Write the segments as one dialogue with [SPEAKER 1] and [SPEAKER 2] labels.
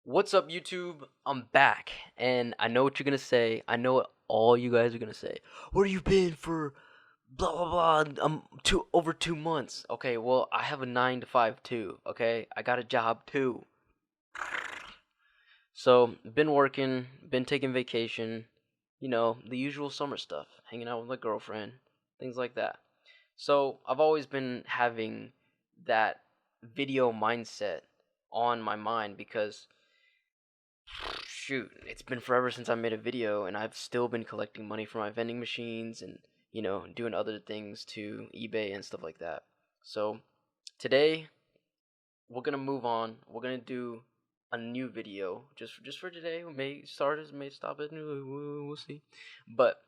[SPEAKER 1] What's up, YouTube? I'm back, and I know what you're gonna say. I know what all you guys are gonna say. Where you been for blah blah blah? Over 2 months. Okay, well I have a 9 to 5 too. Okay, I got a job too. So been working, been taking vacation. The usual summer stuff, hanging out with my girlfriend, things like that. So I've always been having that video mindset on my mind because shoot, it's been forever since I made a video, and I've still been collecting money from my vending machines and, doing other things to eBay and stuff like that. So today we're gonna move on. We're gonna do a new video just for today. We may start it, may stop it. We'll see. But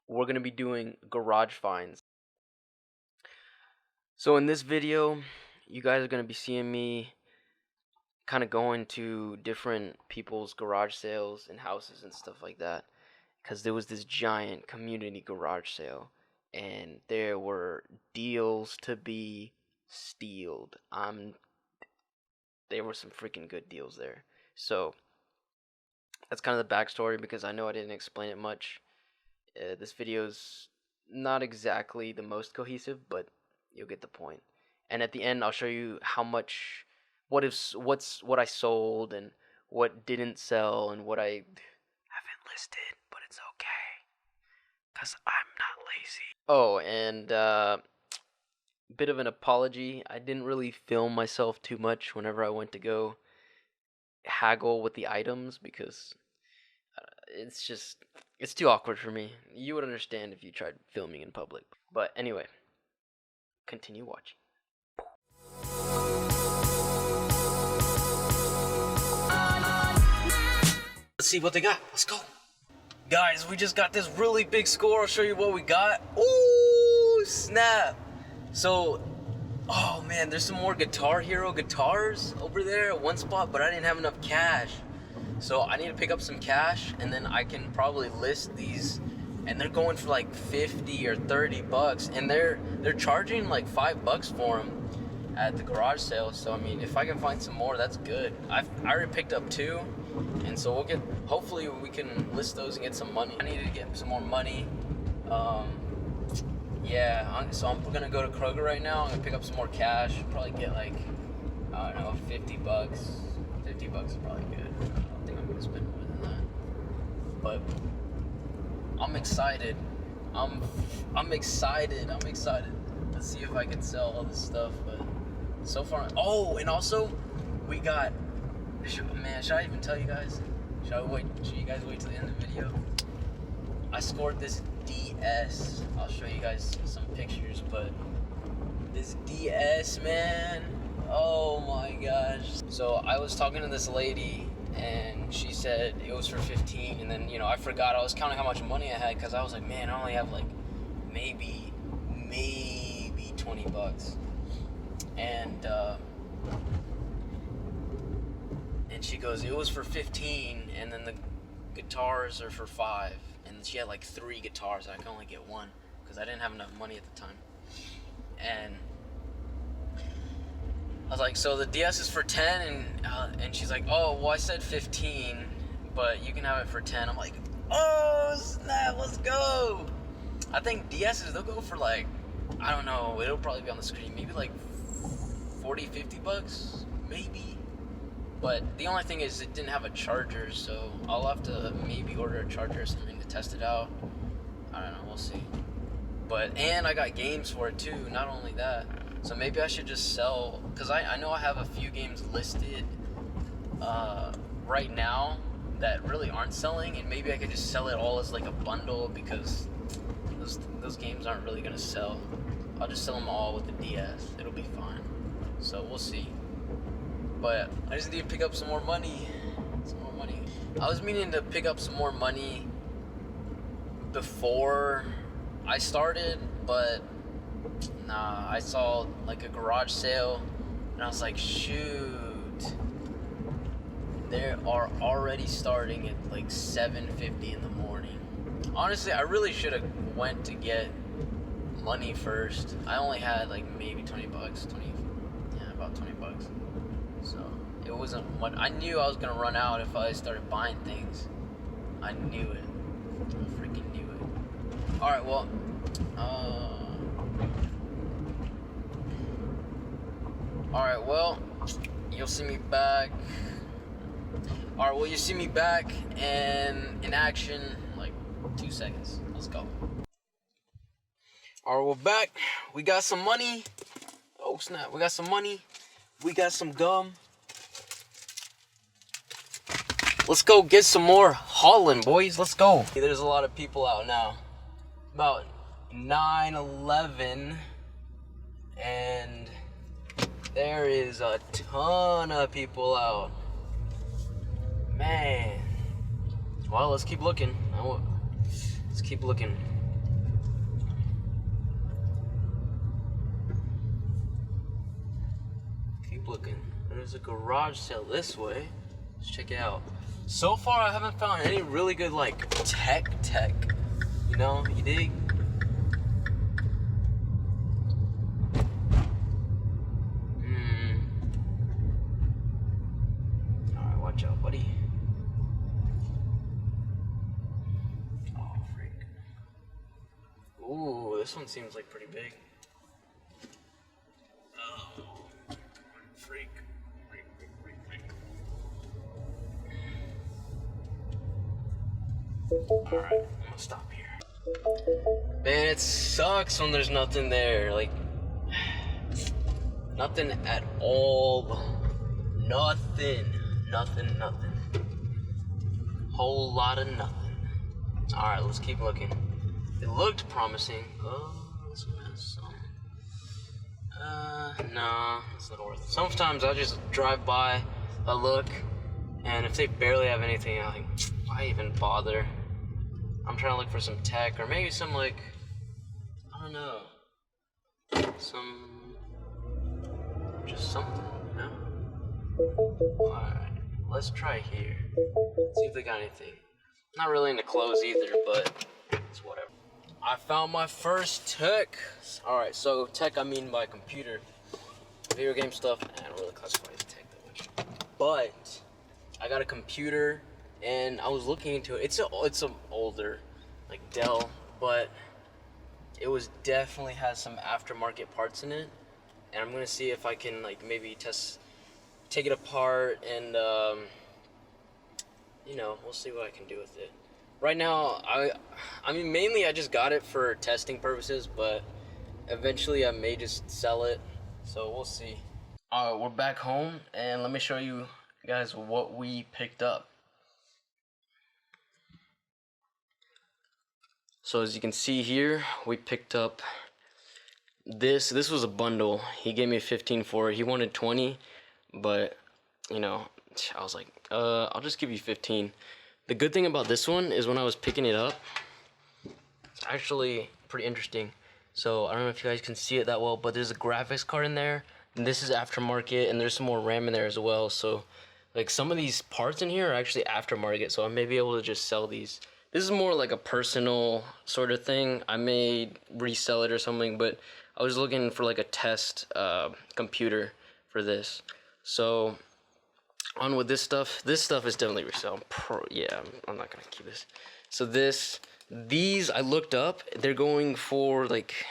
[SPEAKER 1] we're gonna be doing garage finds. So in this video, you guys are gonna be seeing me kind of going to different people's garage sales and houses and stuff like that, because there was this giant community garage sale and there were deals to be stealed. There were some freaking good deals there. So that's kind of the backstory, because I know I didn't explain it much. This video's not exactly the most cohesive, but you'll get the point. And at the end, I'll show you how much, what I sold and what didn't sell and what I haven't listed, but it's okay, cause I'm not lazy. Oh, and bit of an apology. I didn't really film myself too much whenever I went to go haggle with the items, because it's too awkward for me. You would understand if you tried filming in public. But anyway, continue watching. Let's see what they got. Let's go. Guys, we just got this really big score. I'll show you what we got. Ooh, snap. So, oh man, there's some more Guitar Hero guitars over there at one spot, but I didn't have enough cash. So I need to pick up some cash, and then I can probably list these, and they're going for like 50 or 30 bucks, and they're charging like $5 for them at the garage sale. So I mean, if I can find some more, that's good. I already picked up 2, and so hopefully we can list those and get some money. I need to get some more money. Yeah, so I'm gonna go to Kroger right now. I'm gonna pick up some more cash. Probably get like, I don't know, 50 bucks. 50 bucks is probably good. I don't think I'm gonna spend more than that. But I'm excited. I'm excited. Let's see if I can sell all this stuff. But so far, oh, and also we got. Man, should I even tell you guys? Should you guys wait till the end of the video? I scored this DS. I'll show you guys some pictures, but this DS, man, oh my gosh. So I was talking to this lady, and she said it was for 15, and then, I forgot. I was counting how much money I had, because I was like, man, I only have like maybe 20 bucks. And she goes, it was for 15, and then the guitars are for 5. And she had like 3 guitars, and I could only get 1 because I didn't have enough money at the time. And I was like, so the DS is for 10, and she's like, oh, well, I said 15, but you can have it for 10. I'm like, oh snap, let's go. I think DS's, they'll go for like, I don't know, it'll probably be on the screen, maybe like 40-50 bucks, maybe. But the only thing is, it didn't have a charger, so I'll have to maybe order a charger or something to test it out. I don't know, we'll see. And I got games for it too, not only that. So maybe I should just sell, because I know I have a few games listed right now that really aren't selling, and maybe I could just sell it all as like a bundle, because those games aren't really going to sell. I'll just sell them all with the DS. It'll be fine. So we'll see. But I just need to pick up some more money. I was meaning to pick up some more money before I started, but nah, I saw like a garage sale, and I was like, shoot, they are already starting at like 7:50 in the morning. Honestly, I really should have went to get money first. I only had like maybe 20 bucks, about 20 bucks. So it it wasn't much. I knew I was gonna run out if I started buying things. I knew it. I freaking knew it. All right, well, all right, well, you'll see me back. All right, well, you see me back and in action, like 2 seconds. Let's go. All right, we're back. We got some money. Oh snap! We got some money. We got some gum. Let's go get some more hauling, boys. Let's go. There's a lot of people out now. About 9:11, and there is a ton of people out. Man. Well, let's keep looking. Let's keep looking. Keep looking. There's a garage sale this way. Let's check it out. So far, I haven't found any really good, like, tech. You know, you dig? Alright, watch out, buddy. Oh, freak. Ooh, this one seems like pretty big. Oh, freak. Alright, I'm gonna stop here. Man, it sucks when there's nothing there. Like, nothing at all. Nothing. Whole lot of nothing. Alright, let's keep looking. It looked promising. Oh, this one has some. No, it's not worth it. Sometimes I just drive by, I look, and if they barely have anything, I'm like, why even bother? I'm trying to look for some tech, or maybe some, like, I don't know, just something, you know? Alright, let's try here. See if they got anything. Not really into clothes either, but it's whatever. I found my first tech. Alright, so tech I mean by computer. Video game stuff, I don't really classify as tech that much. But I got a computer, and I was looking into it. It's a older, like, Dell, but it was definitely has some aftermarket parts in it, and I'm gonna see if I can, like, maybe take it apart, and you know, we'll see what I can do with it. Right now, I mean, mainly I just got it for testing purposes, but eventually I may just sell it, so we'll see. Alright, we're back home, and let me show you guys what we picked up. So as you can see here, we picked up this was a bundle. He gave me 15 for it. He wanted 20, but you know, I was like, I'll just give you 15. The good thing about this one is when I was picking it up, it's actually pretty interesting. So I don't know if you guys can see it that well, but there's a graphics card in there, and this is aftermarket, and there's some more RAM in there as well. So like some of these parts in here are actually aftermarket, so I may be able to just sell these. This is more like a personal sort of thing. I may resell it or something, but I was looking for like a test computer for this. So on with this stuff. This stuff is definitely resell. Yeah, I'm not gonna keep this. So these I looked up. They're going for like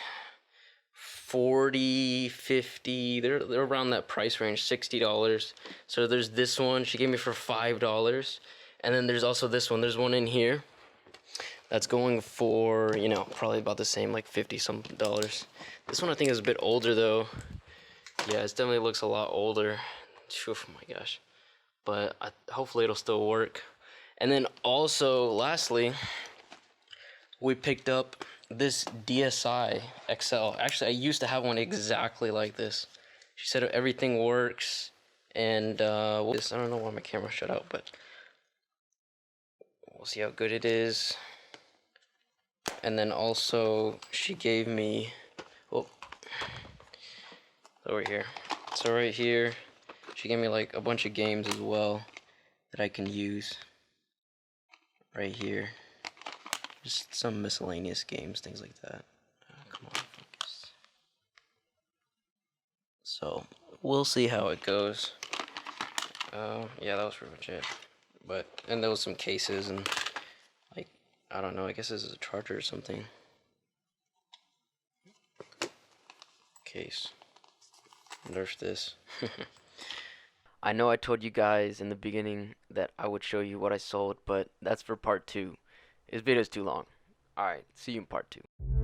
[SPEAKER 1] 40, 50. They're around that price range, $60. So there's this one. She gave me for $5, and then there's also this one. There's one in here that's going for, you know, probably about the same, like 50 some dollars. This one I think is a bit older though. Yeah, it definitely looks a lot older. Oh my gosh. But hopefully it'll still work. And then also, lastly, we picked up this DSi XL. Actually, I used to have one exactly like this. She said everything works, and I don't know why my camera shut out, but we'll see how good it is. And then also, she gave me, oh, over here. So right here, she gave me like a bunch of games as well that I can use. Right here. Just some miscellaneous games, things like that. Come on, focus. So, we'll see how it goes.
[SPEAKER 2] Yeah, that was pretty much it. And there was some cases and like, I don't know, I guess this is a charger or something. Case. Nerf this. I know I told you guys in the beginning that I would show you what I sold, but that's for part 2. This video's too long. Alright, see you in part 2.